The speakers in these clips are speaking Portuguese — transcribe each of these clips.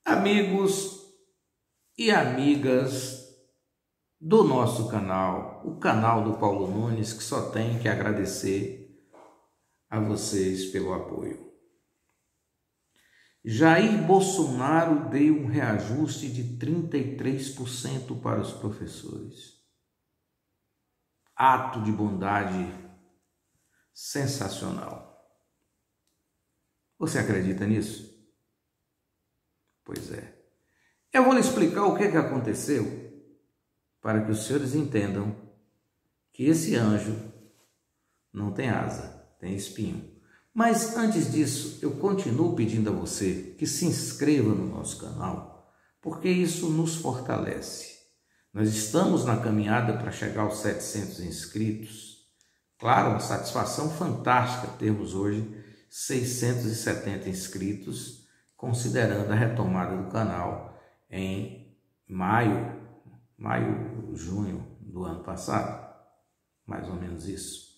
Amigos e amigas do nosso canal, o canal do Paulo Nunes, que só tem que agradecer a vocês pelo apoio. Jair Bolsonaro deu um reajuste de 33% para os professores. Ato de bondade sensacional. Você acredita nisso? Pois é. Eu vou lhe explicar o que aconteceu para que os senhores entendam que esse anjo não tem asa, tem espinho. Mas antes disso, eu continuo pedindo a você que se inscreva no nosso canal, porque isso nos fortalece. Nós estamos na caminhada para chegar aos 700 inscritos. Claro, uma satisfação fantástica termos hoje 670 inscritos, considerando a retomada do canal em junho do ano passado, mais ou menos isso.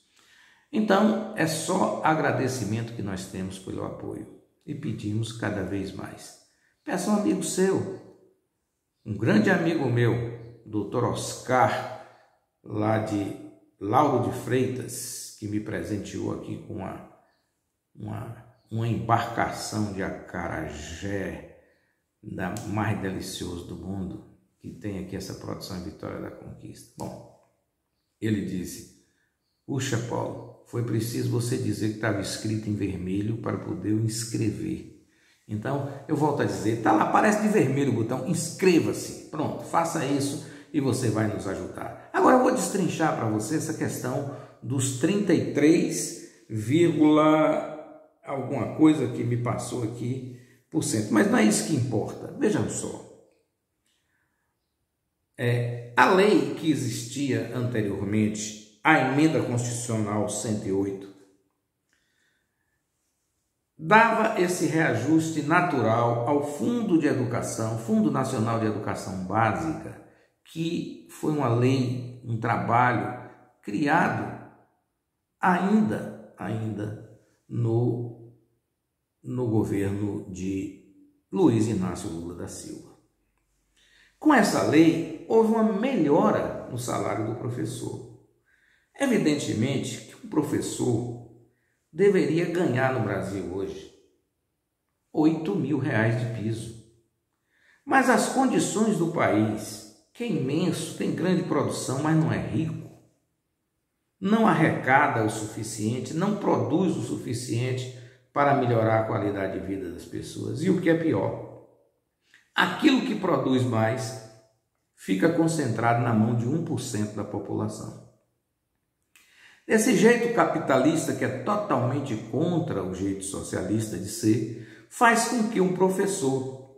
Então, é só agradecimento que nós temos pelo apoio e pedimos cada vez mais. Peça um amigo seu, um grande amigo meu, Dr. Oscar, lá de Lauro de Freitas, que me presenteou aqui com uma embarcação de acarajé da mais delicioso do mundo, que tem aqui essa produção em Vitória da Conquista. Bom, ele disse: puxa, Paulo, foi preciso você dizer que estava escrito em vermelho para poder eu inscrever. Então, eu volto a dizer, tá lá, aparece de vermelho o botão, inscreva-se. Pronto, faça isso e você vai nos ajudar. Agora eu vou destrinchar para você essa questão dos 33, alguma coisa que me passou aqui por cento. Mas não é isso que importa. Vejam só. A lei que existia anteriormente, a emenda constitucional 108, dava esse reajuste natural ao Fundo de Educação, Fundo Nacional de Educação Básica, que foi uma lei, um trabalho criado ainda no governo de Luiz Inácio Lula da Silva. Com essa lei, houve uma melhora no salário do professor. Evidentemente que o professor deveria ganhar no Brasil hoje R$8.000 de piso. Mas as condições do país, que é imenso, tem grande produção, mas não é rico, não arrecada o suficiente, não produz o suficiente para melhorar a qualidade de vida das pessoas. E o que é pior, aquilo que produz mais fica concentrado na mão de 1% da população. Desse jeito capitalista, que é totalmente contra o jeito socialista de ser, faz com que um professor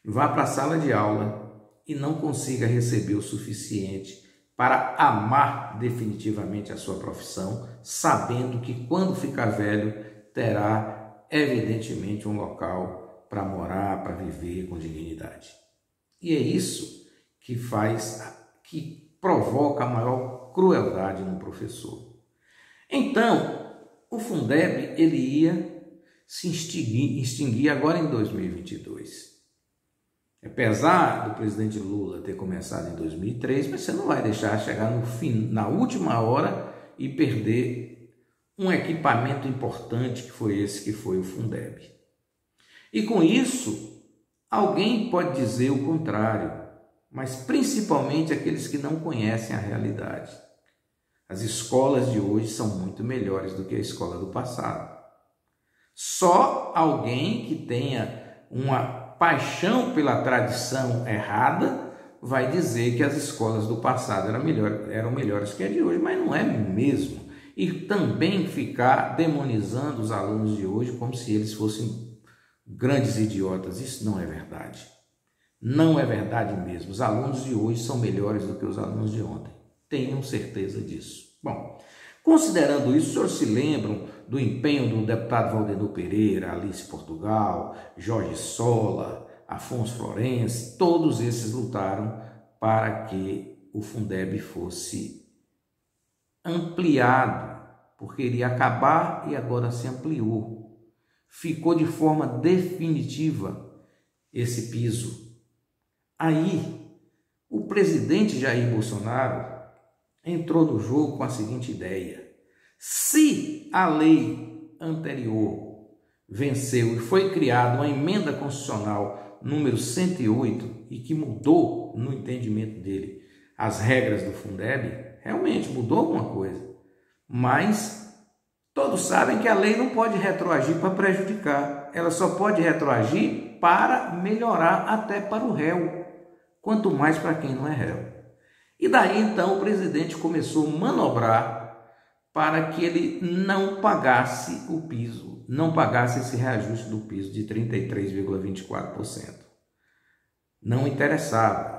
vá para a sala de aula e não consiga receber o suficiente para amar definitivamente a sua profissão, sabendo que quando ficar velho terá evidentemente um local para morar, para viver com dignidade. E é isso que provoca a maior crueldade no professor. Então, o Fundeb ele ia se extinguir agora em 2022. Apesar do presidente Lula ter começado em 2003, mas você não vai deixar chegar no fim, na última hora e perder um equipamento importante que foi o Fundeb. E com isso, alguém pode dizer o contrário, mas principalmente aqueles que não conhecem a realidade. As escolas de hoje são muito melhores do que a escola do passado. Só alguém que tenha uma paixão pela tradição errada vai dizer que as escolas do passado eram melhores que a de hoje, mas não é mesmo. E também ficar demonizando os alunos de hoje como se eles fossem grandes idiotas. Isso não é verdade. Não é verdade mesmo. Os alunos de hoje são melhores do que os alunos de ontem. Tenham certeza disso. Bom, considerando isso, os senhores se lembram do empenho do deputado Valdenor Pereira, Alice Portugal, Jorge Sola, Afonso Florencio, todos esses lutaram para que o Fundeb fosse ampliado, porque iria acabar e agora se ampliou. Ficou de forma definitiva esse piso. Aí, o presidente Jair Bolsonaro entrou no jogo com a seguinte ideia: se a lei anterior venceu e foi criada uma emenda constitucional número 108 e que mudou, no entendimento dele, as regras do Fundeb, realmente mudou alguma coisa, mas todos sabem que a lei não pode retroagir para prejudicar, ela só pode retroagir para melhorar até para o réu, quanto mais para quem não é réu. E daí então o presidente começou a manobrar para que ele não pagasse o piso, não pagasse esse reajuste do piso de 33,24%. Não interessava.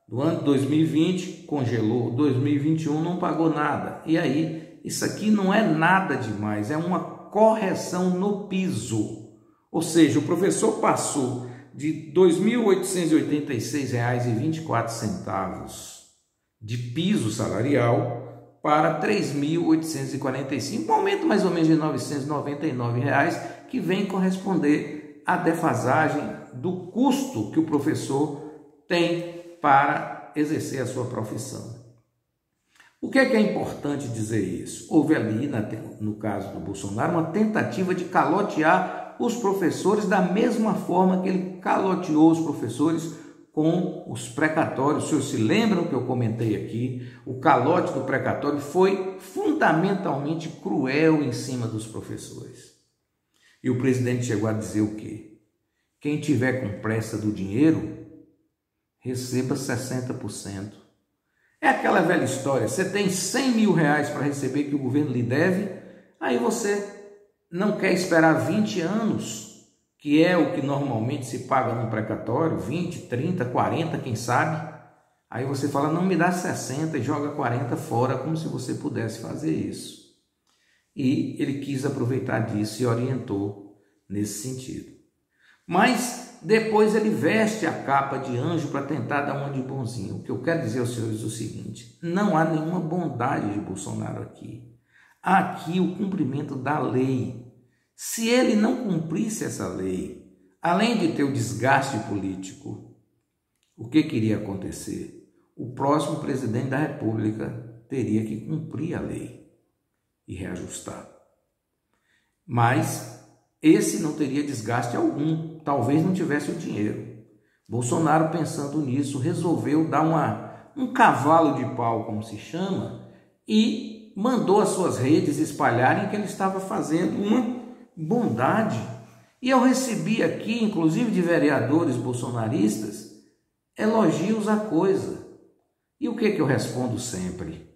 No ano de 2020 congelou, 2021 não pagou nada. E aí, isso aqui não é nada demais, é uma correção no piso. Ou seja, o professor passou de R$ 2.886,24 de piso salarial para R$ 3.845, um aumento mais ou menos de R$ 999, que vem corresponder à defasagem do custo que o professor tem para exercer a sua profissão. O que é importante dizer isso? Houve ali, no caso do Bolsonaro, uma tentativa de calotear os professores da mesma forma que ele caloteou os professores com os precatórios. Os senhores se lembram que eu comentei aqui? O calote do precatório foi fundamentalmente cruel em cima dos professores. E o presidente chegou a dizer o quê? Quem tiver com pressa do dinheiro, receba 60%. É aquela velha história, você tem R$100 mil para receber que o governo lhe deve, aí você não quer esperar 20 anos, que é o que normalmente se paga no precatório, 20, 30, 40, quem sabe, aí você fala, não, me dá 60 e joga 40 fora, como se você pudesse fazer isso. E ele quis aproveitar disso e orientou nesse sentido. Mas depois ele veste a capa de anjo para tentar dar uma de bonzinho. O que eu quero dizer aos senhores é o seguinte: não há nenhuma bondade de Bolsonaro aqui. Há aqui o cumprimento da lei. Se ele não cumprisse essa lei, além de ter o desgaste político, o que iria acontecer? O próximo presidente da República teria que cumprir a lei e reajustar. Mas esse não teria desgaste algum, talvez não tivesse o dinheiro. Bolsonaro, pensando nisso, resolveu dar um cavalo de pau, como se chama, e mandou as suas redes espalharem que ele estava fazendo uma bondade. E eu recebi aqui, inclusive de vereadores bolsonaristas, elogios à coisa. E o que eu respondo sempre?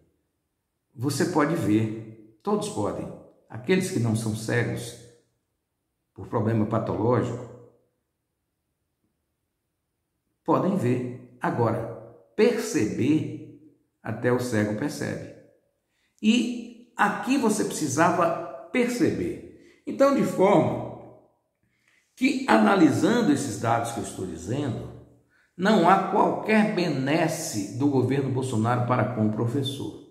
Você pode ver, todos podem, aqueles que não são cegos por problema patológico, podem ver. Agora, perceber, até o cego percebe. E aqui você precisava perceber. Então, de forma que, analisando esses dados que eu estou dizendo, não há qualquer benesse do governo Bolsonaro para com o professor.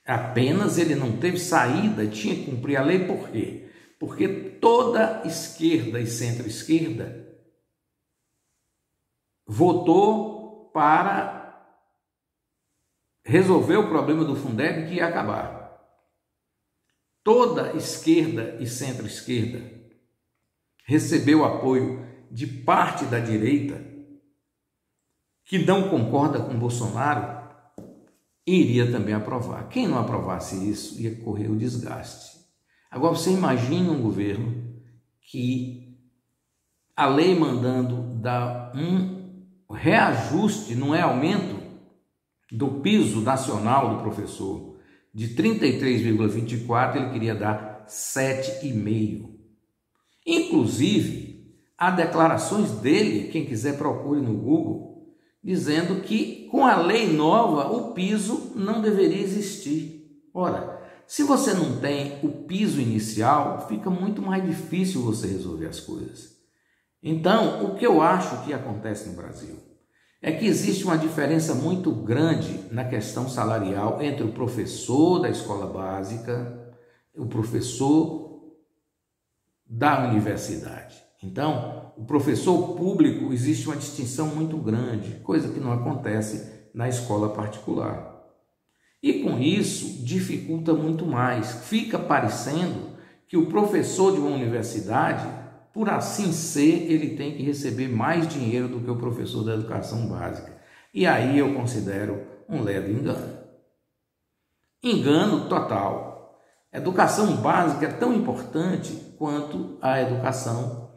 Apenas ele não teve saída, tinha que cumprir a lei, por quê? Porque toda esquerda e centro-esquerda votou para resolver o problema do Fundeb, que ia acabar. Toda esquerda e centro-esquerda recebeu apoio de parte da direita que não concorda com Bolsonaro e iria também aprovar. Quem não aprovasse isso ia correr o desgaste. Agora você imagine um governo que a lei mandando dar um reajuste, não é aumento, do piso nacional do professor de 33,24, ele queria dar 7,5. Inclusive, há declarações dele, quem quiser procure no Google, dizendo que com a lei nova o piso não deveria existir. Ora, se você não tem o piso inicial, fica muito mais difícil você resolver as coisas. Então, o que eu acho que acontece no Brasil é que existe uma diferença muito grande na questão salarial entre o professor da escola básica e o professor da universidade. Então, o professor público existe uma distinção muito grande, coisa que não acontece na escola particular. E com isso dificulta muito mais. Fica parecendo que o professor de uma universidade, por assim ser, ele tem que receber mais dinheiro do que o professor da educação básica. E aí eu considero um ledo engano. Engano total. Educação básica é tão importante quanto a educação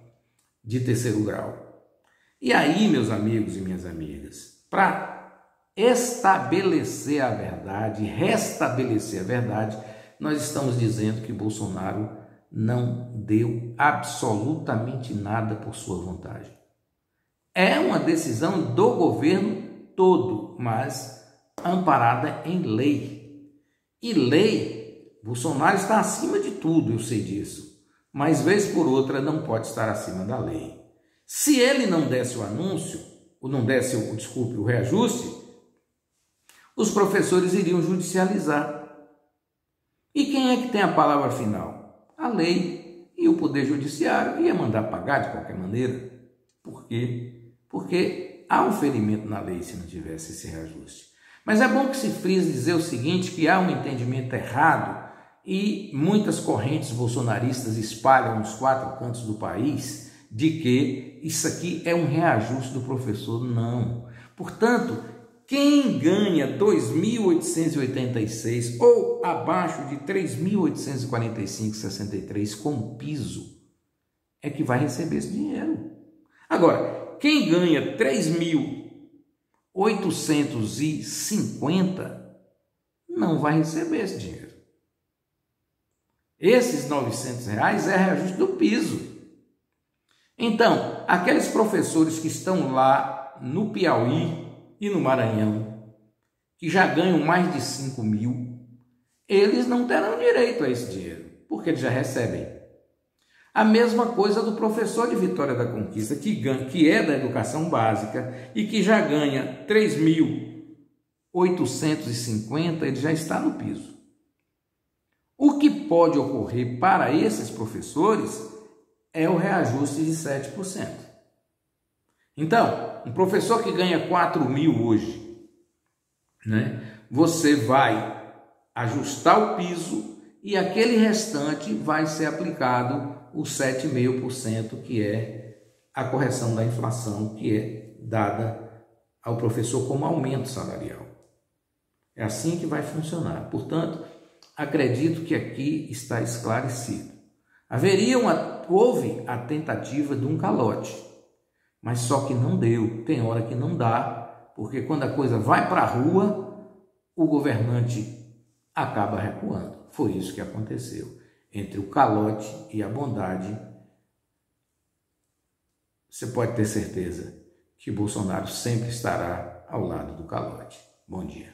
de terceiro grau. E aí, meus amigos e minhas amigas, para estabelecer a verdade, restabelecer a verdade, nós estamos dizendo que Bolsonaro não deu absolutamente nada por sua vontade. É uma decisão do governo todo, mas amparada em lei. E lei, Bolsonaro está acima de tudo, eu sei disso, mas vez por outra não pode estar acima da lei. Se ele não desse o anúncio, ou não desse o reajuste, os professores iriam judicializar. E quem é que tem a palavra final? A lei. E o Poder Judiciário ia mandar pagar de qualquer maneira. Por quê? Porque há um ferimento na lei se não tivesse esse reajuste. Mas é bom que se frise dizer o seguinte, que há um entendimento errado e muitas correntes bolsonaristas espalham nos 4 cantos do país de que isso aqui é um reajuste do professor. Não. Portanto, quem ganha 2.886 ou abaixo de 3.845,63 com piso é que vai receber esse dinheiro. Agora, quem ganha 3.850 não vai receber esse dinheiro. Esses R$900 é reajuste do piso. Então, aqueles professores que estão lá no Piauí e no Maranhão, que já ganham mais de 5 mil, eles não terão direito a esse dinheiro, porque eles já recebem. A mesma coisa do professor de Vitória da Conquista, que é da educação básica e que já ganha 3.850, ele já está no piso. O que pode ocorrer para esses professores é o reajuste de 7%. Então, um professor que ganha 4 mil hoje, você vai ajustar o piso e aquele restante vai ser aplicado os 7,5%, que é a correção da inflação que é dada ao professor como aumento salarial. É assim que vai funcionar. Portanto, acredito que aqui está esclarecido. Houve a tentativa de um calote, mas só que não deu. Tem hora que não dá, porque quando a coisa vai para a rua, o governante acaba recuando. Foi isso que aconteceu. Entre o calote e a bondade, você pode ter certeza que Bolsonaro sempre estará ao lado do calote. Bom dia.